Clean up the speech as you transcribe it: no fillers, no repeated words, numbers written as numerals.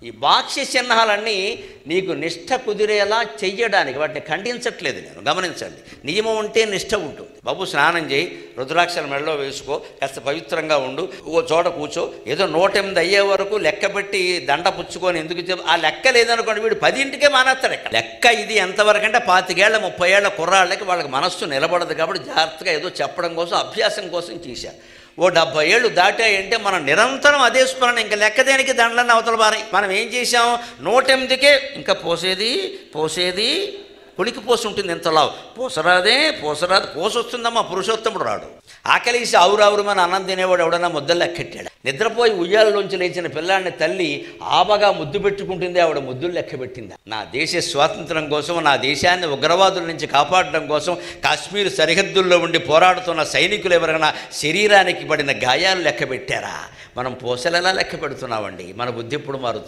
ఈ బాహ్య చిహ్నాలన్నీ నీకు నిష్ఠ కుదిరేలా చెయ్యడానికి, వాటిని ఖండించట్లేదు నేను, గమనించండి. నియమం ఉంటే నిష్ఠ ఉంటుంది. బాబు స్నానం చేయి, రుద్రాక్షల మెడలో వేసుకో, కాస్త పవిత్రంగా ఉండు, ఓ చోట కూర్చో, ఏదో 108 అయ్యే వరకు లెక్క పెట్టి దండ పుచ్చుకొని ఎందుకు ఆ లెక్క లేదనుకోండి, వీడు 10ంటికే మానేస్తాడు. లెక్క ఇది ఎంతవరకు అంటే 25 ఏళ్ల 30 ఏళ్ల కుర్రాళ్ళకి వాళ్ళకి మనస్సు నిలబడదు కాబట్టి జాగ్రత్తగా ఏదో చెప్పడం కోసం, అభ్యాసం కోసం చేశారు. ఓ 70 ఏళ్ళు దాటాయంటే మనం నిరంతరం అదే స్మరణ, ఇంకా లెక్క దేనికి దండలన్నీ అవతల బారాయి. మనం ఏం చేసాం, 108కే ఇంకా పోసేది కొలికి పోసి ఉంటుంది ఎంతలా, పోసరాదు పోసొస్తుందమ్మా, పురుషోత్తముడు రాడు. ఆకలిసి ఆవురావురమని అన్నం తినేవాడు ఎవడన్నా ముద్దలు లెక్కెట్టాడు. నిద్రపోయి ఉయ్యాలలోంచి లేచిన పిల్లాడిని తల్లి ఆబగా ముద్దు పెట్టుకుంటుంది, ఆవిడ ముద్దులు లెక్క పెట్టిందా? నా దేశ స్వాతంత్రం కోసం, నా దేశాన్ని ఉగ్రవాదుల నుంచి కాపాడడం కోసం కాశ్మీర్ సరిహద్దుల్లో ఉండి పోరాడుతున్న సైనికులు ఎవరైనా శరీరానికి పడిన గాయాలు లెక్క పెట్టారా? మనం పూసలెలా లెక్క పెడుతున్నామండి? మన బుద్ధి ఎప్పుడు మారుతుంది?